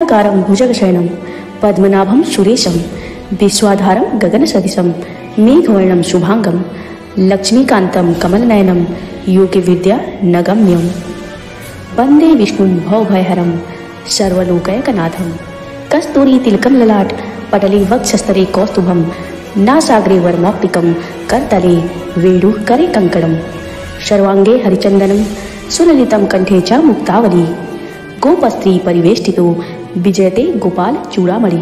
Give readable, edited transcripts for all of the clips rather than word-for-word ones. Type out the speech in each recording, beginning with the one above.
कारं भुजगशयनं पद्मनाभं सुरेशं विश्वाधारं गगनसदृशं मेघवर्णं शुभांगं लक्ष्मीकान्तं कमलनयनं योगिविद्या नगम्यं वन्दे विष्णुं भवभयहरं सर्वलोकैकनाथं कस्तूरीतिलकं ललाट पटले वक्षस्थले कौस्तुभं नासाग्रे वरमौक्तिकं करतले वेणुकरे कङ्कणं सर्वाङ्गे हरिचन्दनं सुललितं कण्ठे च मुक्तावली गोपस्त्री परिवेष्टितो विजयते गोपाल चूड़ामणि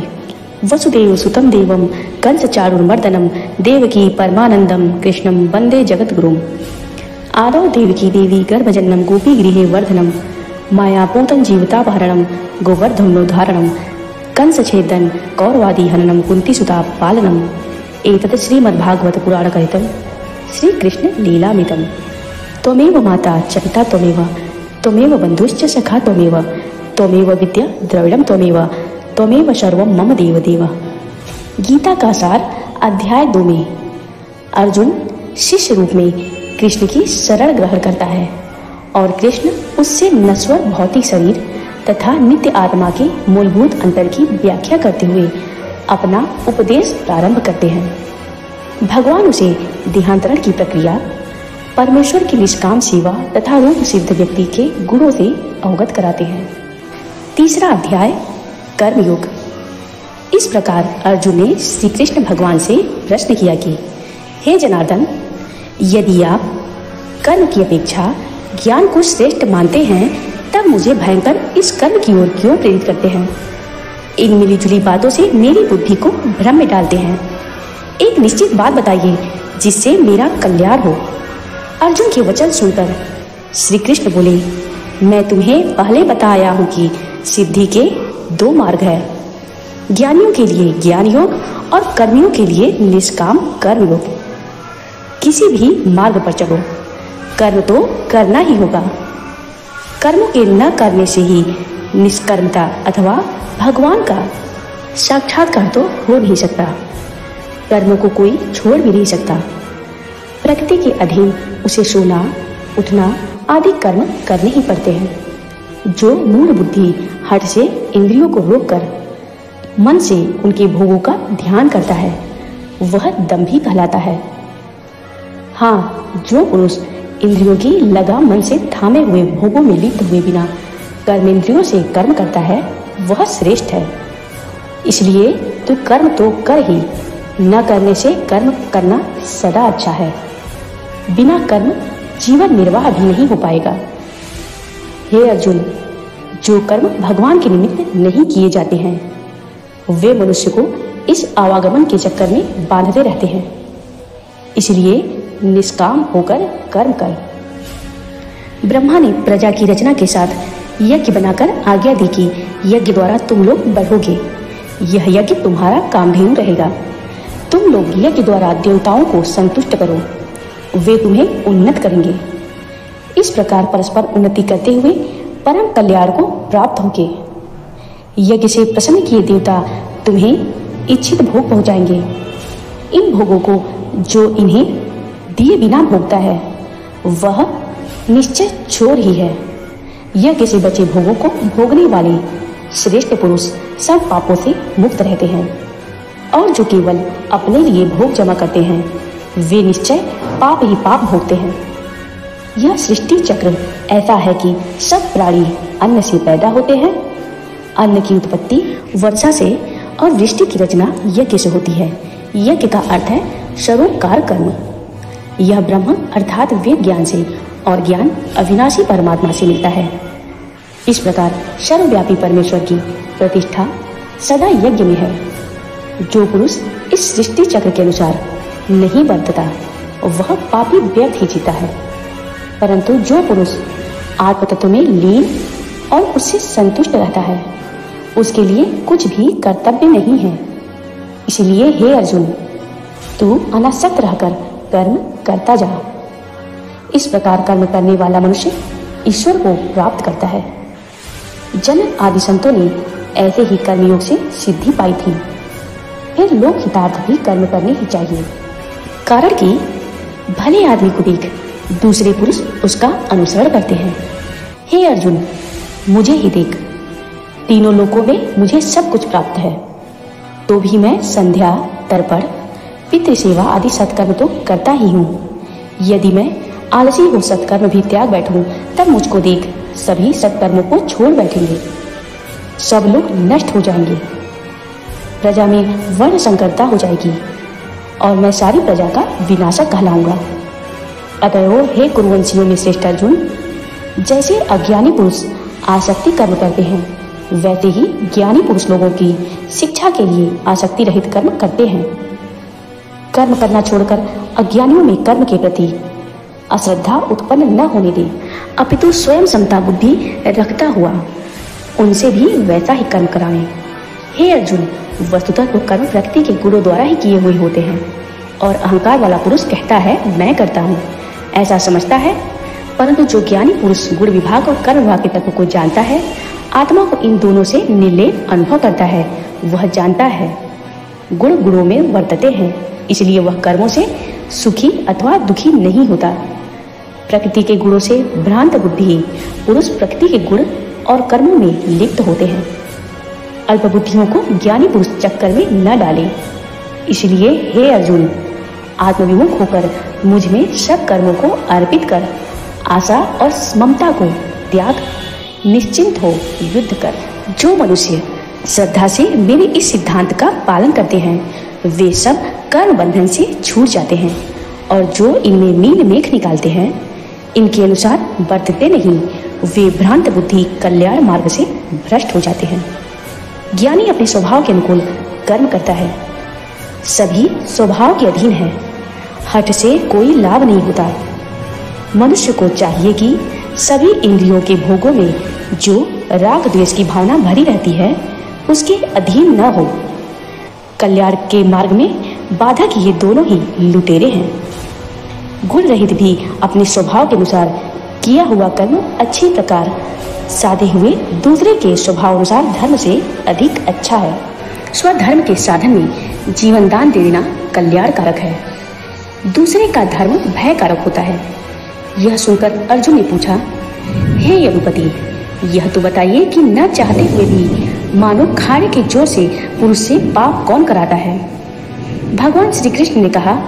वसुदेव सुतं देवं कंसचारुर्मर्दनं देवकी परमानंदम कृष्णं वंदे जगद्गुरुम् आदौ देवकी देवी गर्भजननं गोपीगृहे वर्धनं मायापूतं जीवितापहरणं गोवर्धनोद्धारणं कंसछेदन कौरवादी हननं कुन्तीसुता पालनम् एतत् श्रीमद्भागवत पुराणकथितं श्रीकृष्ण लीलामितं त्वमेव माता च पिता त्वमेव बन्धुश्च सखा त्वमेव विद्या द्रविड़ं त्वमेव सर्वं मम देव। गीता का सार अध्याय 2 में अर्जुन शिष्य रूप में कृष्ण की शरण ग्रहण करता है और कृष्ण उससे नश्वर भौतिक शरीर तथा नित्य आत्मा के मूलभूत अंतर की व्याख्या करते हुए अपना उपदेश प्रारंभ करते हैं। भगवान उसे देहांतरण की प्रक्रिया, परमेश्वर की निष्काम सेवा तथा रूप सिद्ध व्यक्ति के गुणों से अवगत कराते हैं। तीसरा अध्याय कर्मयोग। इस प्रकार अर्जुन ने श्री कृष्ण भगवान से प्रश्न किया कि हे जनार्दन, यदि आप कर्म की अपेक्षा ज्ञान को श्रेष्ठ मानते हैं तब मुझे भयंकर इस कर्म की ओर क्यों प्रेरित करते हैं? इन मिलीजुली बातों से मेरी बुद्धि को भ्रम में डालते हैं। एक निश्चित बात बताइए जिससे मेरा कल्याण हो। अर्जुन के वचन सुनकर श्री कृष्ण बोले, मैं तुम्हें पहले बताया हूं कि सिद्धि के 2 मार्ग हैं, ज्ञानियों के लिए ज्ञान योग और कर्मियों के लिए निष्काम कर्म योग। किसी भी मार्ग पर चलो, कर्म तो करना ही होगा। कर्म के न करने से ही निष्कर्मता अथवा भगवान का साक्षात्कार तो हो नहीं सकता। कर्म को कोई छोड़ भी नहीं सकता। प्रकृति के अधीन उसे सोना, उठना आदि कर्म करने ही पड़ते हैं। जो मूल बुद्धि हट से इंद्रियों को रोककर मन से उनके भोगों का ध्यान करता है वह दंभी कहलाता है। हाँ, जो पुरुष इंद्रियों की लगाम मन से थामे हुए भोगों में लिप्त हुए बिना कर्म इंद्रियों से कर्म करता है वह श्रेष्ठ है। इसलिए तू कर्म तो कर ही, न करने से कर्म करना सदा अच्छा है। बिना कर्म जीवन निर्वाह भी नहीं हो पाएगा। हे अर्जुन, जो कर्म भगवान के निमित्त नहीं किए जाते हैं वे मनुष्य को इस आवागमन के चक्कर में बांधते रहते हैं। इसलिए निष्काम होकर कर्म कर। ब्रह्मा ने प्रजा की रचना के साथ यज्ञ बनाकर आज्ञा दी कि यज्ञ द्वारा तुम लोग बढ़ोगे। यह यज्ञ तुम्हारा कामधेनु रहेगा। तुम लोग यज्ञ द्वारा देवताओं को संतुष्ट करो, वे तुम्हें उन्नत करेंगे। इस प्रकार परस्पर उन्नति करते हुए परम कल्याण को प्राप्त होगे। यज्ञ से प्रसन्न किए देवता तुम्हें इच्छित भोग पहुंचाएंगे। इन भोगों को जो इन्हें दिए बिना भोगता है वह निश्चय चोर ही है। यज्ञ से बचे भोगों को भोगने वाले श्रेष्ठ पुरुष सब पापों से मुक्त रहते हैं और जो केवल अपने लिए भोग जमा करते हैं वे निश्चय पाप ही पाप भोगते हैं। यह सृष्टि चक्र ऐसा है कि सब प्राणी अन्न से पैदा होते हैं। अन्न की उत्पत्ति वर्षा से और वृष्टि की रचना यज्ञ से होती है। यज्ञ का अर्थ है सरोकार कर्म। यह ब्रह्म अर्थात वेद ज्ञान से और ज्ञान अविनाशी परमात्मा से मिलता है। इस प्रकार सर्वव्यापी परमेश्वर की प्रतिष्ठा सदा यज्ञ में है। जो पुरुष इस सृष्टि चक्र के अनुसार नहीं बरतता वह पापी व्यर्थ ही जीता है, परंतु जो पुरुष आत्म तत्व में लीन और उससे संतुष्ट रहता है उसके लिए कुछ भी कर्तव्य नहीं है। इसलिए हे अर्जुन, तू अनासक्त रहकर कर्म करता जा। इस प्रकार कर्म करने वाला मनुष्य ईश्वर को प्राप्त करता है। जनक आदि संतों ने ऐसे ही कर्मयोग से सिद्धि पाई थी। फिर लोक हितार्थ भी कर्म करने ही चाहिए, कारण कि भले आदमी को देख दूसरे पुरुष उसका अनुसरण करते हैं। हे अर्जुन, मुझे ही देख, तीनों लोकों में मुझे सब कुछ प्राप्त है, तो भी मैं संध्या, तर्पण, पितृ सेवा आदि सत्कर्म तो करता ही हूँ। यदि मैं आलसी हो सत्कर्म भी त्याग बैठूं, तब मुझको देख सभी सत्कर्मों को छोड़ बैठेंगे। सब लोग नष्ट हो जाएंगे, प्रजा में वर्ण संकरता हो जाएगी और मैं सारी प्रजा का विनाशक कहलाऊंगा। अतएव हे कुरुवंशियों में श्रेष्ठ अर्जुन, जैसे अज्ञानी पुरुष आसक्ति कर्म करते हैं, वैसे ही ज्ञानी पुरुष लोगों की शिक्षा के लिए आसक्ति रहित कर्म करते हैं। कर्म करना छोड़कर अज्ञानियों में कर्म के प्रति अश्रद्धा उत्पन्न न होने दे, अपितु स्वयं समता बुद्धि रखता हुआ उनसे भी वैसा ही कर्म कराएं। हे अर्जुन, वस्तुतः तो कर्म प्रकृति के गुणों द्वारा ही किए हुए होते हैं और अहंकार वाला पुरुष कहता है मैं करता हूँ, ऐसा समझता है। परंतु जो ज्ञानी पुरुष गुण विभाग और कर्म विभाग के तत्व को जानता है, आत्मा को इन दोनों से निर्लेप अनुभव करता है, वह जानता है गुण गुणों में वर्तते हैं, इसलिए वह कर्मों से सुखी अथवा दुखी नहीं होता। प्रकृति के गुणों से भ्रांत बुद्धि पुरुष प्रकृति के गुण और कर्मों में लिप्त होते हैं। अल्प बुद्धियों को ज्ञानी पुरुष चक्कर में न डाले। इसलिए हे अर्जुन, आत्मविमुख होकर मुझ में सब कर्मों को अर्पित कर आशा और ममता को त्याग निश्चिंत हो युद्ध कर। जो मनुष्य श्रद्धा से मेरे इस सिद्धांत का पालन करते हैं, वे सब कर्म बंधन से छूट जाते हैं और जो इनमें मीन मेख निकालते हैं, इनके अनुसार बरतते नहीं, वे भ्रांत बुद्धि कल्याण मार्ग से भ्रष्ट हो जाते हैं। ज्ञानी अपने स्वभाव के अनुकूल कर्म करता है, सभी स्वभाव के अधीन है, हठ से कोई लाभ नहीं होता। मनुष्य को चाहिए कि सभी इंद्रियों के भोगों में जो राग द्वेष की भावना भरी रहती है, उसके अधीन न हो। कल्याण के मार्ग में बाधक ये दोनों ही लुटेरे हैं। गुण रहित भी अपने स्वभाव के अनुसार किया हुआ कर्म अच्छी प्रकार साधे हुए दूसरे के स्वभाव अनुसार धर्म से अधिक अच्छा है। स्वधर्म के साधन में जीवन दान देना कल्याण कारक है, दूसरे का धर्म भय कारक होता है। यह सुनकर अर्जुन ने पूछा, हे यदुपति, यह तो बताइए कि न चाहते हुए भी मानो खाने के जोर से पुरुष से पाप कौन कराता है। भगवान श्री कृष्ण ने कहा,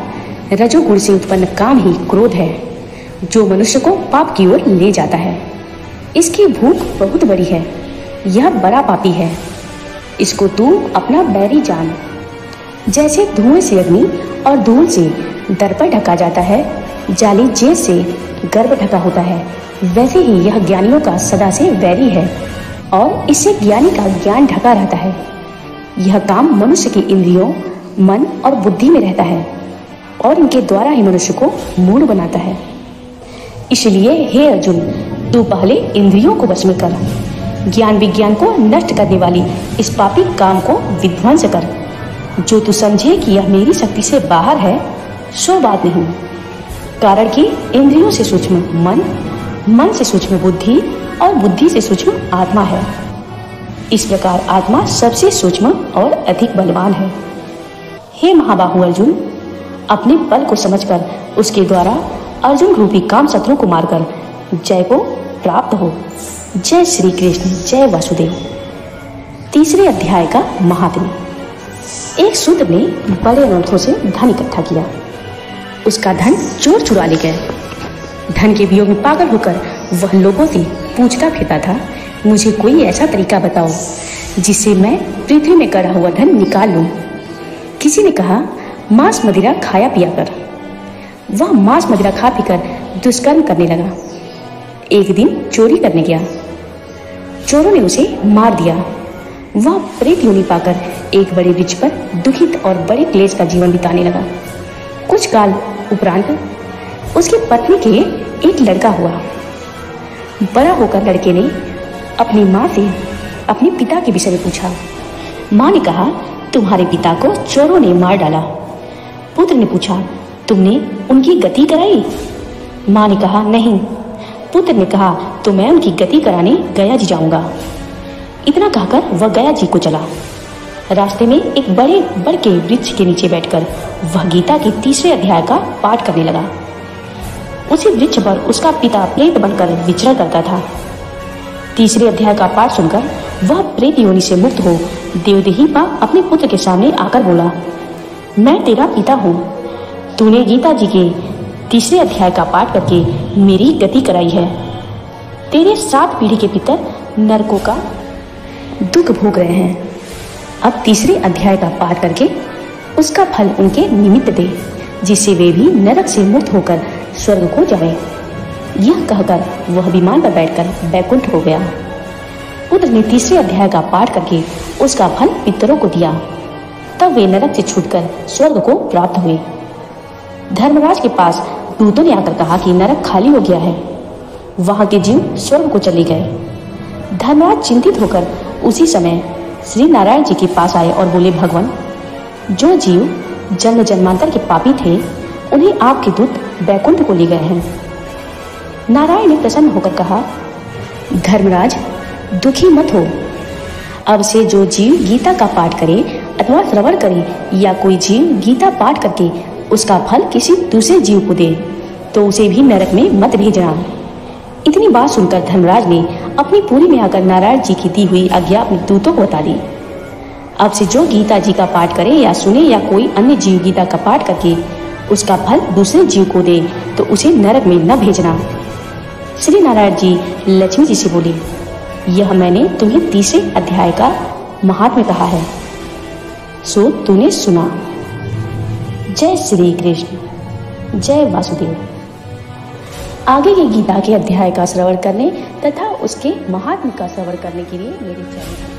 रजोगुण से उत्पन्न काम ही क्रोध है, जो मनुष्य को पाप की ओर ले जाता है। इसकी भूख बहुत बड़ी है, यह बड़ा पापी है, इसको तू अपना बैरी जान। जैसे धुएं से अग्नि और धूल से दर्पण ढका जाता है, जाली जेल से गर्भ ढका होता है, वैसे ही यह ज्ञानियों का सदा से वैरी है और इससे ज्ञानी का ज्ञान ढका रहता है। यह काम मनुष्य की इंद्रियों, मन और बुद्धि में रहता है और इनके द्वारा ही मनुष्य को मूढ़ बनाता है। इसलिए हे अर्जुन, तू पहले इंद्रियों को वश में कर, ज्ञान विज्ञान को नष्ट करने वाली इस पापी काम को विध्वंस कर। जो तू समझे कि यह मेरी शक्ति से बाहर है, सो बात नहीं, कारण कि इंद्रियों से सूक्ष्म मन, मन से सूक्ष्म बुद्धि और बुद्धि से सूक्ष्म आत्मा है। इस प्रकार आत्मा सबसे सूक्ष्म और अधिक बलवान है। हे महाबाहु अर्जुन, अपने बल को समझकर उसके द्वारा अर्जुन रूपी काम शत्रु को मारकर जय को प्राप्त हो। जय श्री कृष्ण, जय वासुदेव। तीसरे अध्याय का महात्म्य। एक शूद्र ने बड़े अनर्थों से धन इकट्ठा किया, उसका धन चोर चुरा ले गए। धन के वियोग में पागल होकर वह लोगों से पूछता फिरता था, मुझे कोई ऐसा तरीका बताओ जिससे मैं पृथ्वी में गड़ा हुआ धन निकाल लूं। किसी ने कहा, मांस मदिरा खाया पिया कर। वह मांस मदिरा खा पीकर दुष्कर्म करने लगा। एक दिन चोरी करने गया, चोरों ने उसे मार दिया। वह प्रेत योनि पाकर एक बड़े वृक्ष पर दुखित और बड़े क्लेश का जीवन बिताने लगा। कुछ काल उपरांत उसकी पत्नी के एक लड़का हुआ। बड़ा होकर लड़के ने अपनी माँ से अपने पिता के विषय में पूछा। माँ ने कहा, तुम्हारे पिता को चोरों ने मार डाला। पुत्र ने पूछा, तुमने उनकी गति कराई? माँ ने कहा, नहीं। पुत्र ने कहा, तो मैं उनकी गति कराने गया जी जाऊंगा। इतना कहकर वह गया जी को चला। रास्ते में एक बड़े बड़ के वृक्ष के नीचे बैठकर वह गीता के तीसरे अध्याय का पाठ करने लगा। उसी वृक्ष पर उसका पिता प्रेत बनकर विचरण करता था। तीसरे अध्याय का पाठ सुनकर वह प्रेत योनि से मुक्त हो देवदेही पा अपने पुत्र के सामने आकर बोला, मैं तेरा पिता हूँ। तूने गीता जी के 3 अध्याय का पाठ करके मेरी गति कराई है। तेरे 7 पीढ़ी के पितर नरकों का दुख भोग रहे हैं। अब 3 अध्याय का पाठ करके उसका फल उनके निमित्त दे, जिससे वे भी नरक से मुक्त होकर स्वर्ग को जाए। यह कहकर वह विमान पर बैठकर बैकुंठ हो गया। पुत्र ने 3 अध्याय का पाठ करके उसका फल पितरों को दिया। तब वे नरक से छूटकर स्वर्ग को प्राप्त हुए। धर्मराज के पास दूतों ने आकर कहा कि नरक खाली हो गया है, वहां के जीव स्वर्ग को चले गए। धर्मराज चिंतित होकर उसी समय श्री नारायण जी के पास आए और बोले, भगवान, जो जीव जन्म जन्मांतर के पापी थे उन्हें आपके दूत बैकुंठ को ले गए हैं। नारायण ने प्रसन्न होकर कहा, धर्मराज दुखी मत हो। अब से जो जीव गीता का पाठ करे अथवा श्रवण करे या कोई जीव गीता पाठ करके उसका फल किसी दूसरे जीव को दे तो उसे भी नरक में मत भेजना। इतनी बात सुनकर धर्मराज ने अपनी पूरी में आकर नारायण जी की दी हुई आज्ञा अपने दूतों को बता दी। अब से जो गीता जी का पाठ करे या सुने या कोई अन्य जीव गीता का पाठ करके उसका फल दूसरे जीव को दे तो उसे नरक में न भेजना। श्री नारायण जी लक्ष्मी जी से बोले, यह मैंने तुम्हें 3 अध्याय का महात्म्य कहा है, सो तूने सुना। जय श्री कृष्ण, जय वासुदेव। आगे के गीता के अध्याय का श्रवण करने तथा उसके महात्म्य का श्रवण करने के लिए मेरे चैनल